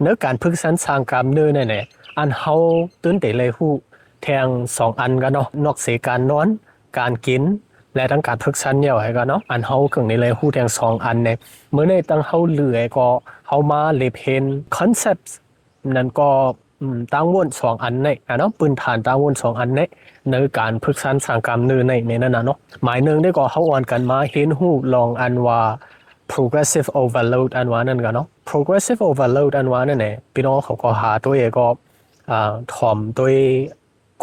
เนื้อการพึกษันสร้างกล้ามเนื้อเนี่ยอันเขาตื่นเต้นเลยหูแทง2อันกันเนาะนอกเสียการนอนการกินและทั้งการพึกษันเนี่ยไว้กันเนาะอันเขาเกิงในเลยหูแทง2อันเนี่ยเมื่อในตั้งเขาเหลือก็เขามาเลเพนคอนเซปต์นั่นก็ตั้งวน2อันในเนาะปืนฐานตั้งวน2อันในในการพึกษันสร้างกล้ามเนื้อในนั้นนะเนาะหมายหนึ่งได้ก็เขาอ่อนกันมาเห็นหูลองอันว่าprogressive overload อันว่านั่นกันเนาะ progressive overload อันว่านั่นแหละพี่น้องเขาก็หาตัวเองก็ถ่อมตัว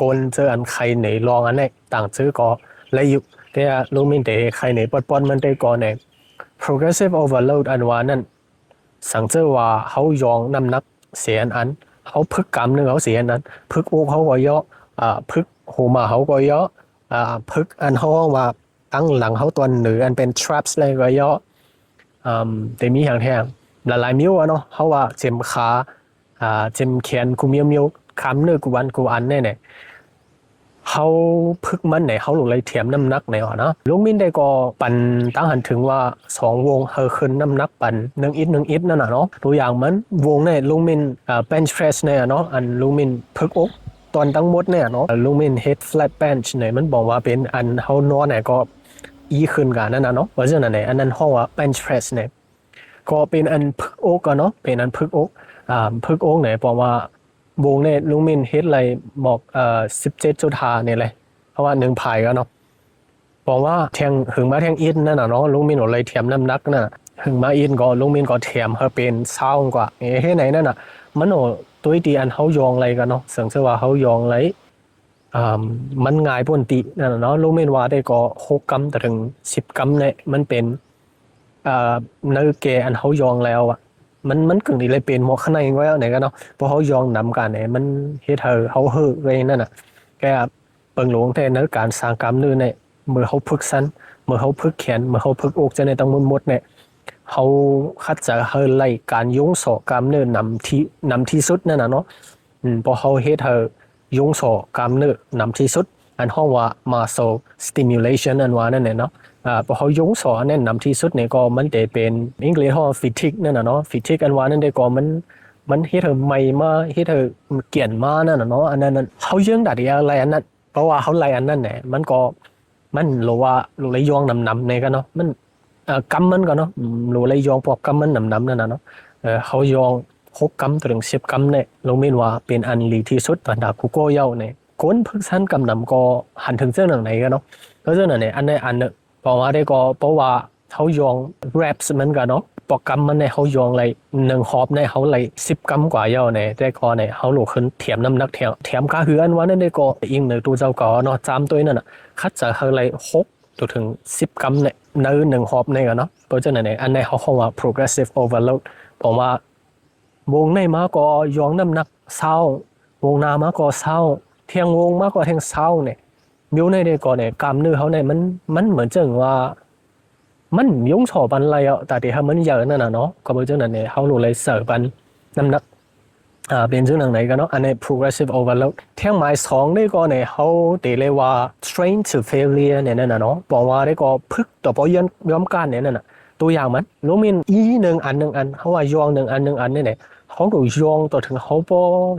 กลเจออันใครไหนลองอันไหนต่างซื้อก็เลยอยู่แต่ลูกมินเตใครไหนปอนมันได้ก่อนเนี่ย progressive overload อันว่านั่นสังเจอว่าเขายองน้ำหนักเสียอันเขาพึกกำนึงเขาเสียอันนั้นพึกอกเขาก็เยอะพึกหูมาเขาก็เยอะพึกอันเขาว่าตั้งหลังเขาตัวเหนืออันเป็น traps เลยก็เยอะแต่มีอย่างแท้หลายๆมิ้วเนาะเขาว่าเจ็มขาเจ็มแขนกูมิ้วคำเนื้อกูวันกูอันเนี่ยเขาพึกมันเนี่ยเขาหลุดเลยเทียมน้ำหนักเนี่ยนะลุงมินได้ก็ปั่นตั้งหันถึงว่า2วงเฮอขึ้นน้ำหนักปั่น1 อิฐนั่นน่ะเนาะตัวอย่างมันวงเนี่ยลุงมินbench press เนี่ยเนาะอันลุงมินพึกอกตอนทั้งหมดเนี่ยเนาะลุงมิน head flat bench เนี่ยมันบอกว่าเป็นอันเขานอนเนี่ยก็ขึ้นกันนั่นนะเนาะเพราะฉะนั้นเนี่ยอันนั้นห้องว่า bench press เนี่ยก็เป็นอันพึกอกกันเนาะเป็นอันพึกอกพึกอกเนี่ยบอกว่าวงเนี่ยลุงมินเฮ็ดอะไรบอก17.5เนี่ยเลยเพราะว่า1พายกันเนาะบอกว่าแทงหึงมาแทงอินนั่นน่ะเนาะลุงมินอะไรเทียมน้ำหนักน่ะหึงมาอินก็ลุงมินก็เทียมเฮาเป็น20กว่าเฮ็ดไหนนั่นน่ะมันโอตัวดีอันเฮายองอะไรกันเนาะสังเกตว่าเฮายองอะไรมันง่ายปนตินั่นน่ะเนาะลุงมินว่าได้ก็6กำถึง10กำเนี่ยมันเป็นเนื้อแกอันเฮายองแล้วอ่ะมันกึ่งนี่เลยเป็นหมอข้างในไว้ไหนกันเนาะเพราะเขายองนำกันเนี่ยมันเฮ็ดเขาเฮือไว้นั่นน่ะแกเปิงหลวงแต่เนื้อการสร้างกล้ามเนื้อเนี่ยเมื่อเขาพึกสั้นเมื่อเขาพึกแขนเมื่อเขาพึกอกจะในต้องหมดเนี่ยเขาคัดจะเฮอไล่การยงสอกล้ามเนื้อนำที่สุดนั่นน่ะเนาะพอเขาเฮ็ดยงสอกล้ามเนื้อนำที่สุดอันห้องว่า muscle stimulation อันว่านั่นเนี่ยเนาะพอเขายงสอเนี่ยนำที่สุดเนี่ยก็มันจะเป็นอังกฤษห้องฟิทิกนั่นน่ะเนาะฟิทิกอันว่านั่นได้ก็มันเฮ็ดใหม่มาเฮ็ดเกี่ยนมานั่นน่ะเนาะอันนั้นเขายังดัดอะไรอันนั้นเพราะว่าเขาไล่อันนั้นเนี่ยมันก็มันรู้ว่ารู้เลยยองนำเนี่ยกันเนาะมันกำมันก็เนาะรู้เลยยองพวกกำมันนำนั่นน่ะเนาะเขายอง6กำถึง10กำเนี่ยลงเมนว่าเป็นอันลีที่สุดตอนดาคุโกเย้าเนี่ยก้นพึกสั้นกำนำก็หันถึงเจ้าหนังไหนกันเนาะก็เจ้าหนังเนี่ยอันในอันเนี่ยเพราะว่าได้ก็เพราะว่าเขายองแรปส์มันกันเนาะโปรแกรมมันในเขายองเลย1ฮอบในเขาเลย10กำกว่าเย้าเนี่ยได้ก็เนี่ยเขาหลุดขึ้นเทียมน้ำหนักเทียมก็คืออันว่านั่นได้ก็อิงในตัวเจ้าก็เนาะจำตัวนั่นน่ะคัดจะเขาเลย6ถึง10กำเนี่ยใน1ฮอบเนี่ยกันเนาะเพราะฉะนั้นเนี่ยอันในเขาว่า progressive overload เพราะว่าวงในมาก็ยองน้ำหนัก20วงนามาก็20เทียงวงมากกว่าเทียง20เนี่ยมิวในเด็กก่อนเนี่ยกล้ามเนื้อเขาเนี่ยมันเหมือนจังว่ามันยงชอบันอะไรอ่ะแต่ที่เขามันเยอะนั่นน่ะเนาะก็เป็นจังนั้นเนี่ยเขาหลุดเลยเสิร์ฟบันน้ำหนักเป็นจังไหนกันเนาะอันนี้ progressive overload เที่ยงหมาย2ได้ก่อนเนี่ยเขาเรียกว่า train to failure เนี่ยนั่นน่ะเนาะบอกว่าได้ก็พึกต่อพย้อมการเนี่ยนั่นน่ะตัวอย่างมันลูมิน1 อันเขาว่ายอง1 อันเนี่ยเขาดูยองต่อถึงเขาพ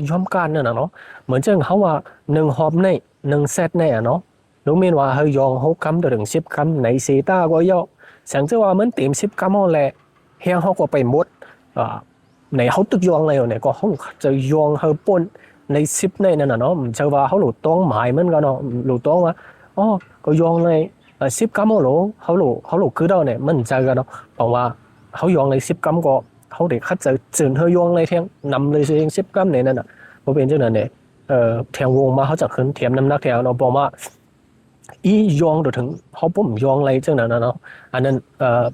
ย้อมการนั่นน่ะเนาะเหมือนจังเขาว่า1ฮอบใน1เซตในอ่ะเนาะลูมินว่าเขายอง6กำต่อถึง10กำในเซต้าก็เยอะสังเกตว่ามันเต็ม10กำเอาแหละเฮียงเขาก็ไปหมดในเขาตึกยองเลยเนี่ยก็เขาจะยองเขาปนใน10ในนั่นน่ะเนาะเชื่อว่าเขาหลุดต้องหมายมันก็เนาะหลุดต้องว่าอ๋อก็ยองเลย10กำเอาหรอเขาหลุดคือเราเนี่ยมันใจกันเนาะเพราะว่าเขายองใน10กำก็เขาเด็กคัดจะจืดเธอยองเลยเที่ยงนำเลยเสียง10กำเนี่ยนั่นน่ะเพราะเป็นจังนั้นเนี่ยแถววงมาเขาจะขึ้นเทียมน้ำหนักแถวเนาะบอกว่ายองถึงเขาปุ่มยองอะไรจังนั้นนะเนาะอันนั้น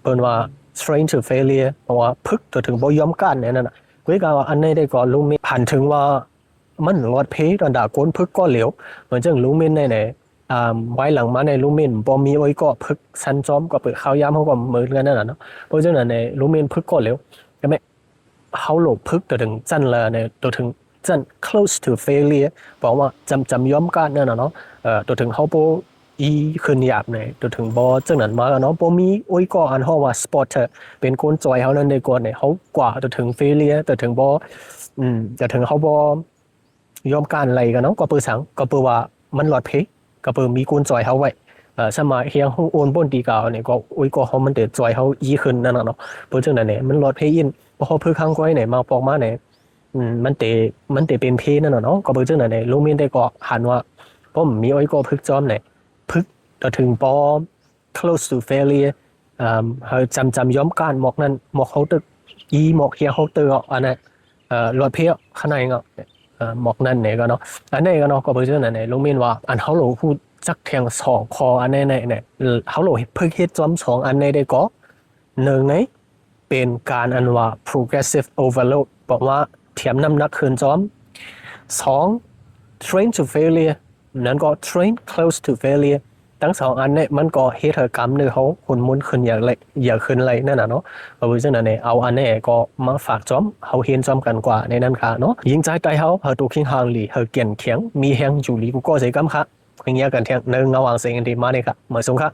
เป็นว่า train to failure เพราะว่าพึกถึงบ่ยอมกันเนี่ยนั่นน่ะกุ้ยก็อันนี้ได้ก็ลุงมินผ่านถึงว่ามันรอดเพตอนด่าก้นพึกก็เหลวเหมือนจังลุงมินเนี่ยไว้หลังมาในลุงมินบ่มีไว้ก็พึกซันจอมก็เปิดข้าวยามเขาก็เหมือนกันนั่นน่ะเนาะเพราะฉะนั้นในลุงมินพึกก็เหลวใช่ไหมเขาหลบพึกถึงจันเลยเนี่ยถึงจัน close to failure บอกว่าจำยอมกันนั่นน่ะเนาะตัวถึงเขาโป อีขึ้นหยาบเนี่ยตัวถึงบอจังนั้นมาแล้วเนาะบ่มีโอ้ยก็อันเฮาว่าสปอร์ตเป็นคนจอยเฮานั้นได้ก่อนเนี่ยเฮากว่าตัวถึงเฟเลียตัวถึงบ่แต่ถึงเฮาบ่ยอมการอะไรกันเนาะก็เปิดสังก็เปิดว่ามันหลอดเพก็เปิดมีคนจอยเฮาไว้สมัยเฮียงฮู้โอนบ่นตีกาวเนี่ยก็โอ้ยก็เฮามันได้จอยเฮาอีขึ้นนั่นน่ะเนาะเปิดจังนั้นเนี่ยมันหลอดเพอินบ่เฮาเพิ่งข้างก้อยเนี่ยมาปอกมาเนี่ยมันเตเป็นเพนั่นน่ะเนาะก็เปิดจังนั้นเนี่ยลุงมีนได้ก็หันว่าผมมีโอ้ยก็พึกจอมเนี่ยพึกต่อถึงปอ close to failure เฮาจำย้อมการหมอกนั้นหมอกเขาตึกอีหมอกเฮียเขาตึกอันนั้นหลอดเพข้างในเนาะหมอกนั่นเนี่ยก็เนาะอันนี้ก็เนาะก็เปิดจังนั้นเนี่ยลุงมีนว่าอันเฮาโหลพูดจักแทงสองคออันนี้เนี่ยเฮาโหลพึกเฮ็ดจอมสองอันนี้ได้ก็หนึ่งในเป็นการอันว่า progressive overload บอกว่าเทียมน้ำหนักขึ้นจอมสอง train to failure นั้นก็ train close to failure ทั้งสองอันเนี่ยมันก็เฮ็ดให้กล้ามเนื้อเขาหุ่นมุนขึ้นอย่าขึ้นเลยนั่นน่ะเนาะเพราะฉะนั้นเนี่ยเอาอันนี้ก็มาฝากจอมเฮาเฮียนจอมกันกว่าในนั้นค่ะเนาะยิงใจใจเฮาตัวคิงหางหลีเฮาเกียนเขียงมีแฮงอยู่หลีกูก็ใส่กำค่ะอย่างเงี้ยกันเทียงเนึงระหว่างเสียงที่มาเนี่ยค่ะเหมือนสงค่ะ